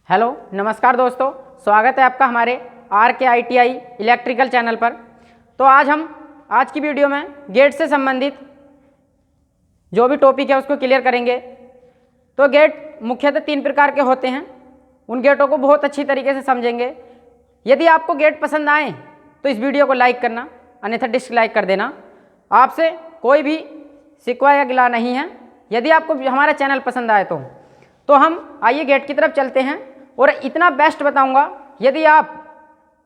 Hello नमस्कार दोस्तों, स्वागत है आपका हमारे RK ITI इलेक्ट्रिकल चैनल पर। तो आज की वीडियो में गेट से संबंधित जो भी टॉपिक है उसको क्लियर करेंगे। तो गेट मुख्यतः 3 प्रकार के होते हैं, उन गेटों को बहुत अच्छी तरीके से समझेंगे। यदि आपको गेट पसंद आए तो इस वीडियो को लाइक करना, अन्यथा डिसलाइक कर देना। आपसे कोई भी शिकवा या गिला नहीं है। यदि आपको हमारा चैनल पसंद आए तो हम आइए गेट की तरफ चलते हैं और इतना बेस्ट बताऊंगा, यदि आप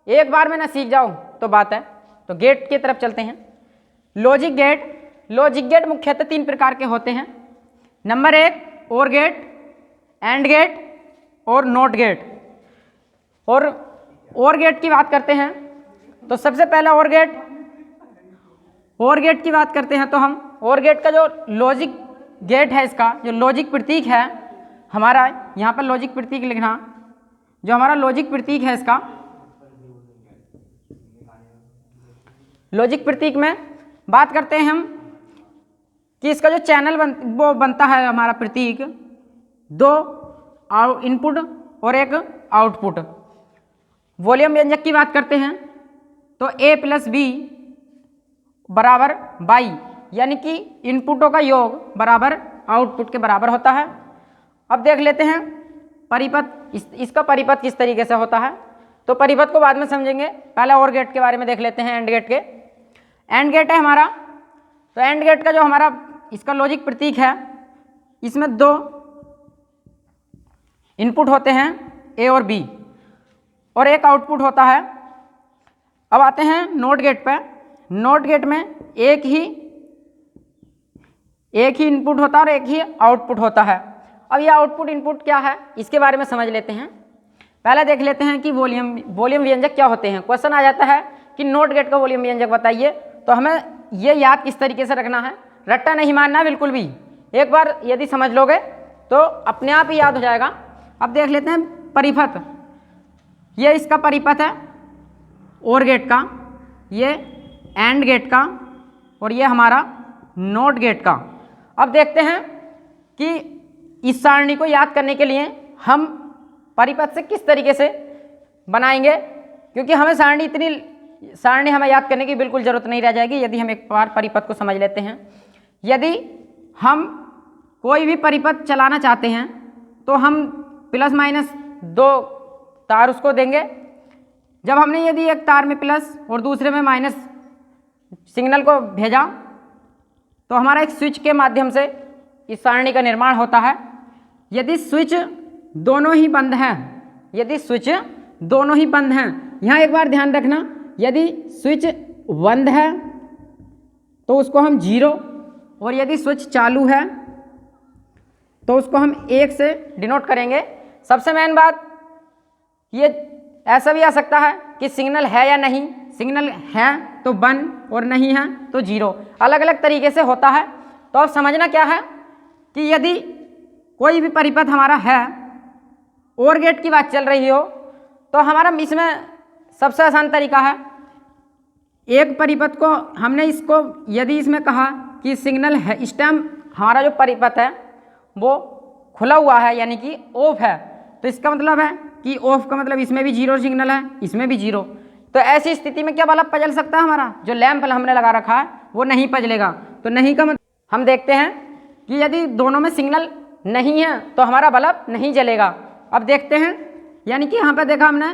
एक बार में ना सीख जाओ तो बात है। तो गेट की तरफ चलते हैं। लॉजिक गेट मुख्यतः 3 प्रकार के होते हैं। Number 1 OR gate, AND gate और NOT गेट। और OR गेट की बात करते हैं तो सबसे पहला OR गेट की बात करते हैं तो हम OR गेट का जो लॉजिक गेट है, इसका जो लॉजिक प्रतीक है हमारा, यहाँ पर लॉजिक प्रतीक लिखना, जो हमारा लॉजिक प्रतीक है, इसका लॉजिक प्रतीक में बात करते हैं हम कि इसका जो चैनल वो बनता है हमारा प्रतीक, 2 इनपुट और 1 आउटपुट। वॉल्यूम व्यंजक की बात करते हैं तो A + B बराबर बाई, यानी कि इनपुटों का योग बराबर आउटपुट के बराबर होता है। अब देख लेते हैं परिपथ, इसका परिपथ किस तरीके से होता है। तो परिपथ को बाद में समझेंगे, पहले OR गेट के बारे में देख लेते हैं। AND गेट के AND गेट है हमारा, तो AND गेट का जो हमारा इसका लॉजिक प्रतीक है, इसमें 2 इनपुट होते हैं A और B और 1 आउटपुट होता है। अब आते हैं NOT गेट पे। NOT गेट में एक ही इनपुट होता है और एक ही आउटपुट होता है। अब ये आउटपुट इनपुट क्या है, इसके बारे में समझ लेते हैं। पहले देख लेते हैं कि वॉल्यूम व्यंजक क्या होते हैं। क्वेश्चन आ जाता है कि NOT गेट का वॉल्यूम व्यंजक बताइए, तो हमें ये याद किस तरीके से रखना है, रट्टा नहीं मानना बिल्कुल भी। एक बार यदि समझ लोगे तो अपने आप ही याद हो जाएगा। अब देख लेते हैं परिपथ। ये इसका परिपथ है OR गेट का, ये AND गेट का और ये हमारा NOT गेट का। अब देखते हैं कि इस सारणी को याद करने के लिए हम परिपथ से किस तरीके से बनाएंगे, क्योंकि हमें सारणी हमें याद करने की बिल्कुल ज़रूरत नहीं रह जाएगी यदि हम एक बार परिपथ को समझ लेते हैं। यदि हम कोई भी परिपथ चलाना चाहते हैं तो हम ±2 तार उसको देंगे। जब हमने यदि एक तार में प्लस और दूसरे में माइनस सिग्नल को भेजा तो हमारा एक स्विच के माध्यम से इस सारणी का निर्माण होता है। यदि स्विच दोनों ही बंद हैं, यहाँ एक बार ध्यान रखना, यदि स्विच बंद है तो उसको हम 0 और यदि स्विच चालू है तो उसको हम 1 से डिनोट करेंगे। सबसे मेन बात, ये ऐसा भी आ सकता है कि सिग्नल है या नहीं, सिग्नल है तो 1 और नहीं है तो 0, अलग अलग तरीके से होता है। तो अब समझना क्या है कि यदि कोई भी परिपथ हमारा है, OR गेट की बात चल रही हो, तो हमारा इसमें सबसे आसान तरीका है, एक परिपथ को हमने इसको यदि इसमें कहा कि सिग्नल है, इस टाइम हमारा जो परिपथ है वो खुला हुआ है यानी कि ऑफ है, तो इसका मतलब है कि ऑफ का मतलब इसमें भी 0 सिग्नल है, इसमें भी 0। तो ऐसी स्थिति में क्या बल्ब पजल सकता है, हमारा जो लैंप हमने लगा रखा है वो नहीं पजलेगा। तो नहीं का मतलब हम देखते हैं कि यदि दोनों में सिग्नल नहीं है तो हमारा बल्ब नहीं जलेगा। अब देखते हैं, यानी कि यहाँ पे देखा हमने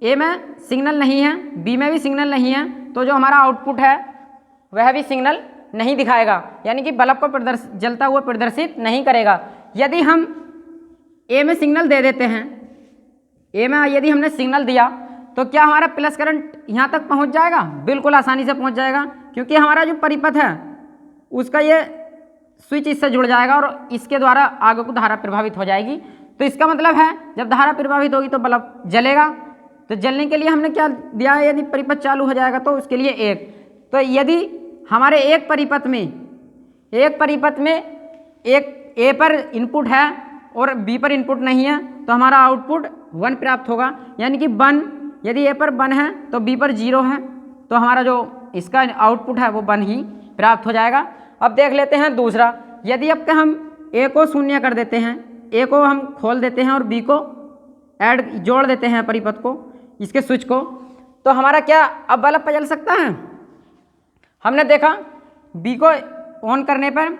A में सिग्नल नहीं है, B में भी सिग्नल नहीं है, तो जो हमारा आउटपुट है वह भी सिग्नल नहीं दिखाएगा, यानी कि बल्ब को जलता हुआ प्रदर्शित नहीं करेगा। यदि हम A में सिग्नल दे देते हैं, A में यदि हमने सिग्नल दिया तो क्या हमारा प्लस करंट यहाँ तक पहुँच जाएगा? बिल्कुल आसानी से पहुँच जाएगा, क्योंकि हमारा जो परिपथ है उसका ये स्विच इससे जुड़ जाएगा और इसके द्वारा आगे को धारा प्रभावित हो जाएगी। तो इसका मतलब है जब धारा प्रभावित होगी तो बल्ब जलेगा। तो जलने के लिए हमने क्या दिया है, यदि परिपथ चालू हो जाएगा तो उसके लिए 1। तो यदि हमारे एक परिपथ में एक A पर इनपुट है और B पर इनपुट नहीं है तो हमारा आउटपुट 1 प्राप्त होगा, यानी कि 1। यदि A पर 1 है तो B पर 0 है, तो हमारा जो इसका आउटपुट है वो 1 ही प्राप्त हो जाएगा। अब देख लेते हैं दूसरा, यदि अब हम A को 0 कर देते हैं, A को हम खोल देते हैं और B को जोड़ देते हैं परिपथ को, इसके स्विच को, तो हमारा क्या अब बल्ब जल सकता है। हमने देखा बी को ऑन करने पर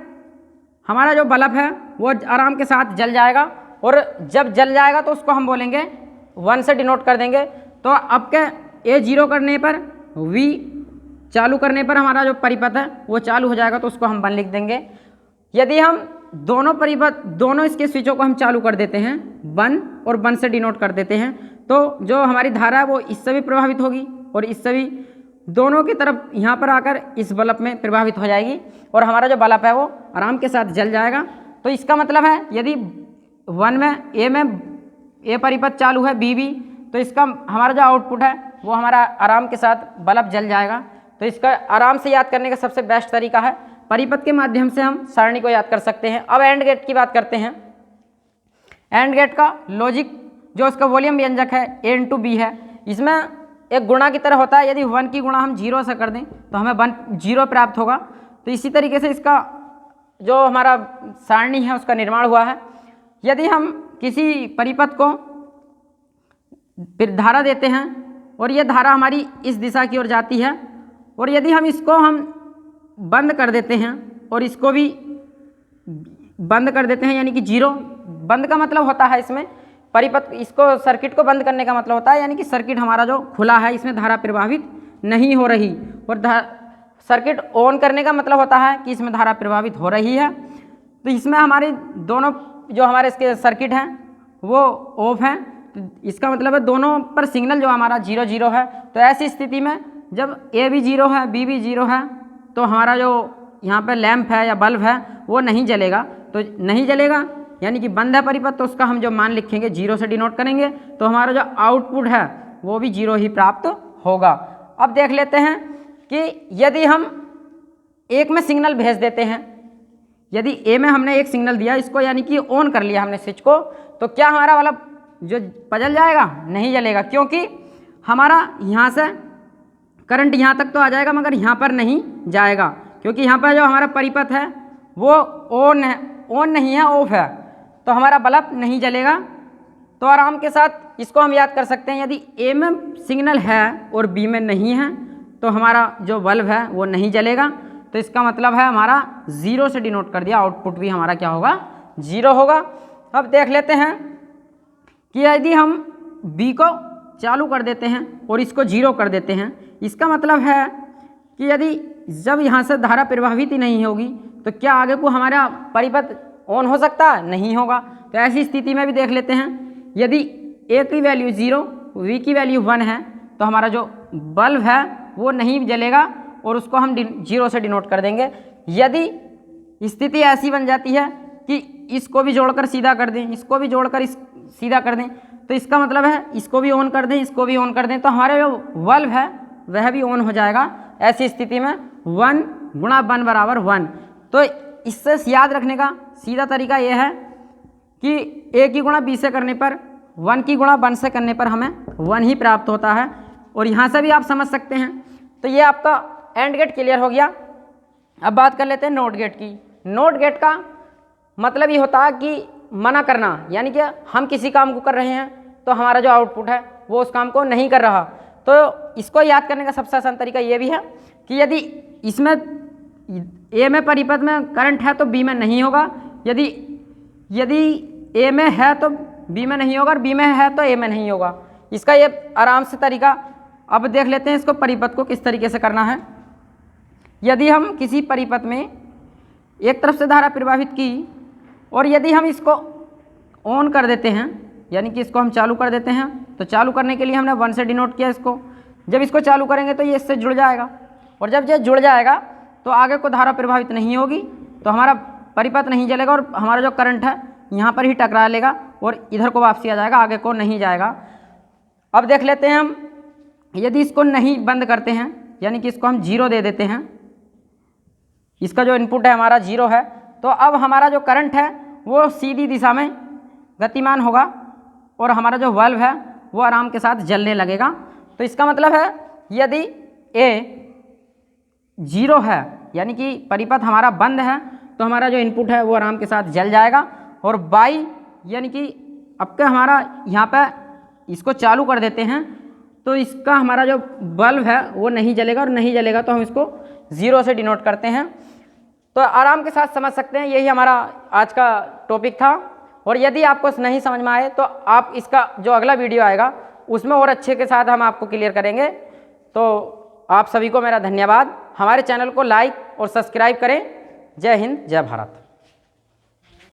हमारा जो बल्ब है वो आराम के साथ जल जाएगा, और जब जल जाएगा तो उसको हम बोलेंगे 1 से डिनोट कर देंगे। तो अब के ए 0 करने पर वी चालू करने पर हमारा जो परिपथ है वो चालू हो जाएगा, तो उसको हम 1 लिख देंगे। यदि हम दोनों इसके स्विचों को हम चालू कर देते हैं 1 और 1 से डिनोट कर देते हैं, तो जो हमारी धारा है वो इससे भी प्रभावित होगी और इससे भी, दोनों की तरफ यहाँ पर आकर इस बल्ब में प्रभावित हो जाएगी, और हमारा जो बल्ब है वो आराम के साथ जल जाएगा। तो इसका मतलब है यदि 1 में ए परिपथ चालू है बी भी, तो इसका हमारा जो आउटपुट है वो हमारा आराम के साथ बल्ब जल जाएगा। तो इसका आराम से याद करने का सबसे बेस्ट तरीका है, परिपथ के माध्यम से हम सारणी को याद कर सकते हैं। अब एंड गेट की बात करते हैं। एंड गेट का लॉजिक जो इसका वॉल्यूम व्यंजक है ए इंटू बी है, इसमें एक गुणा की तरह होता है। यदि 1 की गुणा हम 0 से कर दें तो हमें 0 प्राप्त होगा। तो इसी तरीके से इसका जो हमारा सारणी है उसका निर्माण हुआ है। यदि हम किसी परिपथ को फिर धारा देते हैं और ये धारा हमारी इस दिशा की ओर जाती है, और यदि हम इसको बंद कर देते हैं और इसको भी बंद कर देते हैं, यानी कि 0, बंद का मतलब होता है इसमें परिपथ, इसको सर्किट को बंद करने का मतलब होता है, यानी कि सर्किट हमारा जो खुला है इसमें धारा प्रवाहित नहीं हो रही, और सर्किट ऑन करने का मतलब होता है कि इसमें धारा प्रवाहित हो रही है। तो इसमें हमारे दोनों जो हमारे इसके सर्किट हैं वो ऑफ हैं, तो इसका मतलब है दोनों पर सिग्नल जो हमारा 0 0 है। तो ऐसी स्थिति में जब ए भी 0 है बी भी 0 है तो हमारा जो यहाँ पर लैंप है या बल्ब है वो नहीं जलेगा। तो नहीं जलेगा यानी कि बंद है परिपथ, तो उसका हम जो मान लिखेंगे 0 से डिनोट करेंगे, तो हमारा जो आउटपुट है वो भी 0 ही प्राप्त होगा। अब देख लेते हैं कि यदि हम एक में सिग्नल भेज देते हैं, यदि ए में हमने एक सिग्नल दिया इसको, यानी कि ऑन कर लिया हमने स्विच को, तो क्या हमारा वाला जो जल जाएगा? नहीं जलेगा, क्योंकि हमारा यहाँ से करंट यहाँ तक तो आ जाएगा मगर यहाँ पर नहीं जाएगा, क्योंकि यहाँ पर जो हमारा परिपथ है वो ऑन नहीं है, ऑफ है, तो हमारा बल्ब नहीं जलेगा। तो आराम के साथ इसको हम याद कर सकते हैं, यदि ए में सिग्नल है और बी में नहीं है तो हमारा जो बल्ब है वो नहीं जलेगा। तो इसका मतलब है हमारा 0 से डिनोट कर दिया, आउटपुट भी हमारा क्या होगा? 0 होगा। अब देख लेते हैं कि यदि हम बी को चालू कर देते हैं और इसको 0 कर देते हैं, इसका मतलब है कि यदि जब यहाँ से धारा प्रवाहित ही नहीं होगी तो क्या आगे को हमारा परिपथ ऑन हो सकता है? नहीं होगा। तो ऐसी स्थिति में भी देख लेते हैं, यदि ए की वैल्यू 0 वी की वैल्यू 1 है तो हमारा जो बल्ब है वो नहीं जलेगा और उसको हम 0 से डिनोट कर देंगे। यदि स्थिति ऐसी बन जाती है कि इसको भी जोड़कर सीधा कर दें, इसको भी जोड़कर सीधा कर दें, तो इसका मतलब है इसको भी ऑन कर दें, इसको भी ऑन कर दें, तो हमारा जो बल्ब है वह भी ऑन हो जाएगा। ऐसी स्थिति में 1 गुणा 1 बराबर 1। तो इससे याद रखने का सीधा तरीका यह है कि ए की गुणा बी से करने पर 1 की गुणा 1 से करने पर हमें 1 ही प्राप्त होता है, और यहाँ से भी आप समझ सकते हैं। तो ये आपका एंड गेट क्लियर हो गया। अब बात कर लेते हैं नोट गेट की। नोट गेट का मतलब ये होता है कि मना करना, यानी कि हम किसी काम को कर रहे हैं तो हमारा जो आउटपुट है वो उस काम को नहीं कर रहा। तो इसको याद करने का सबसे आसान तरीका ये भी है कि यदि इसमें ए में परिपथ में करंट है तो बी में नहीं होगा, यदि ए में है तो बी में नहीं होगा और बी में है तो ए में नहीं होगा। इसका ये आराम से तरीका अब देख लेते हैं, इसको परिपथ को किस तरीके से करना है। यदि हम किसी परिपथ में एक तरफ से धारा प्रवाहित की और यदि हम इसको ऑन कर देते हैं, यानी कि इसको हम चालू कर देते हैं, तो चालू करने के लिए हमने 1 से डिनोट किया इसको। जब इसको चालू करेंगे तो ये इससे जुड़ जाएगा, और जब ये जुड़ जाएगा तो आगे को धारा प्रवाहित नहीं होगी, तो हमारा परिपथ नहीं जलेगा और हमारा जो करंट है यहाँ पर ही टकरा लेगा और इधर को वापसी आ जाएगा, आगे को नहीं जाएगा। अब देख लेते हैं हम, यदि इसको नहीं बंद करते हैं, यानी कि इसको हम 0 दे देते हैं, इसका जो इनपुट है हमारा 0 है, तो अब हमारा जो करंट है वो सीधी दिशा में गतिमान होगा और हमारा जो बल्ब है वो आराम के साथ जलने लगेगा। तो इसका मतलब है यदि ए 0 है, यानी कि परिपथ हमारा बंद है, तो हमारा जो इनपुट है वो आराम के साथ जल जाएगा, और बाई यानी कि अब के हमारा यहाँ पे इसको चालू कर देते हैं तो इसका हमारा जो बल्ब है वो नहीं जलेगा, और नहीं जलेगा तो हम इसको 0 से डिनोट करते हैं। तो आराम के साथ समझ सकते हैं, यही हमारा आज का टॉपिक था। और यदि आपको नहीं समझ में आए तो आप इसका जो अगला वीडियो आएगा उसमें और अच्छे के साथ हम आपको क्लियर करेंगे। तो आप सभी को मेरा धन्यवाद। हमारे चैनल को लाइक और सब्सक्राइब करें। जय हिंद, जय भारत।